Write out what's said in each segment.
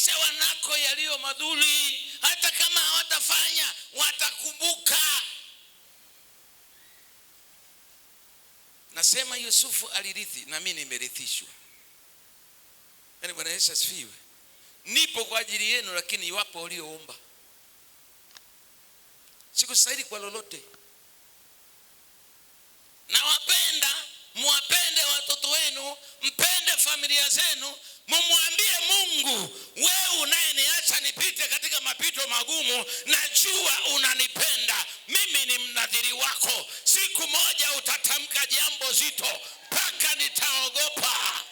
Fundisha wanako yaliyo mazuri, hata kama hawatafanya watakumbuka. Nasema Yusufu alirithi na mimi nimerithishwa. Yaani Bwana Yesu asifiwe. Nipo kwa ajili yenu, lakini iwapo walioomba. Sikustahili kwa lolote. Na wapenda, muwapende watoto wenu, mpende familia zenu, mumwambie Mungu, wewe unayeniacha nipite katika mapito magumu, najua unanipenda. Mimi ni mnadhiri wako. Siku moja utatamka jambo zito mpaka nitaogopa.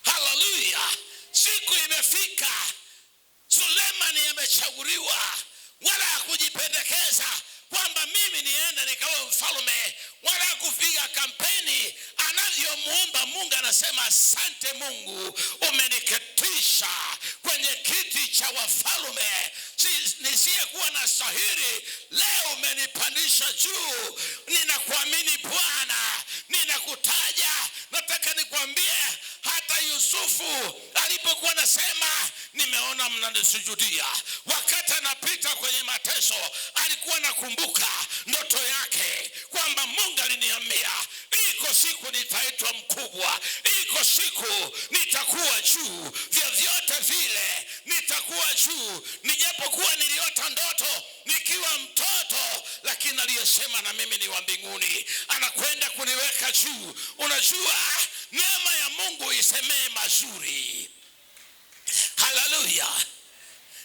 Haleluya. Siku imefika. Sulemani amechaguliwa, wala hakujipendekeza kwamba mimi niende nikawe mfalme, wala kupiga kampeni. Anavyomuomba Mungu, anasema asante Mungu, umeniketisha kwenye kiti cha wafalme nisiyekuwa na stahili. Leo umenipandisha juu. Ninakuamini Bwana, ninakutaja. Nataka nikwambie, hata Yusufu alipokuwa anasema nimeona mnanisujudia, wakati anapita kwenye mateso, alikuwa nakumbuka ndoto yake kwamba Mungu aliniambia iko siku nitaitwa mkubwa, iko siku nitakuwa juu, vyovyote vile nitakuwa juu. Nijapokuwa niliota ndoto nikiwa mtoto, lakini aliyesema na mimi ni wa mbinguni, anakwenda kuniweka juu. Unajua, neema ya Mungu isemee mazuri. Haleluya.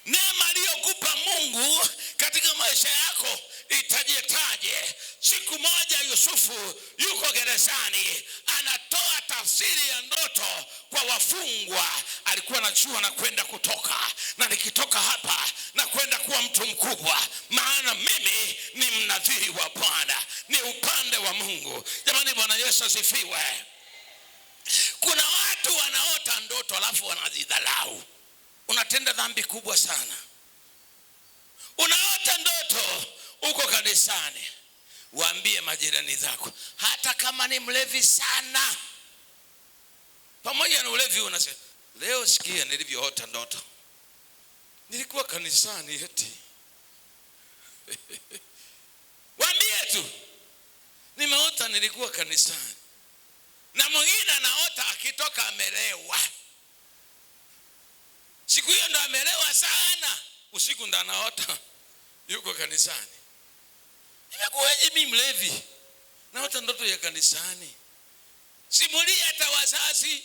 Neema aliyokupa Mungu katika maisha yako itajetaje? Siku moja Yusufu yuko gerezani, anatoa tafsiri ya ndoto kwa wafungwa. Alikuwa anajua na kwenda kutoka, na nikitoka hapa na kwenda kuwa mtu mkubwa, maana mimi ni mnadhiri wa Bwana, ni upande wa Mungu. Jamani, Bwana Yesu asifiwe. Kuna watu wanaota ndoto alafu wanazidhalau. Unatenda dhambi kubwa sana. Unaota ndoto uko kanisani, waambie majirani zako, hata kama ni mlevi sana, pamoja na ulevi unasema, leo sikia nilivyoota ndoto, nilikuwa kanisani eti. Waambie tu, nimeota nilikuwa kanisani. Na mwingine anaota akitoka amelewa. Siku hiyo ndo amelewa sana, usiku ndo anaota yuko kanisani. Nimekuwaje mimi mlevi naota ndoto ya kanisani? Simulia hata wazazi.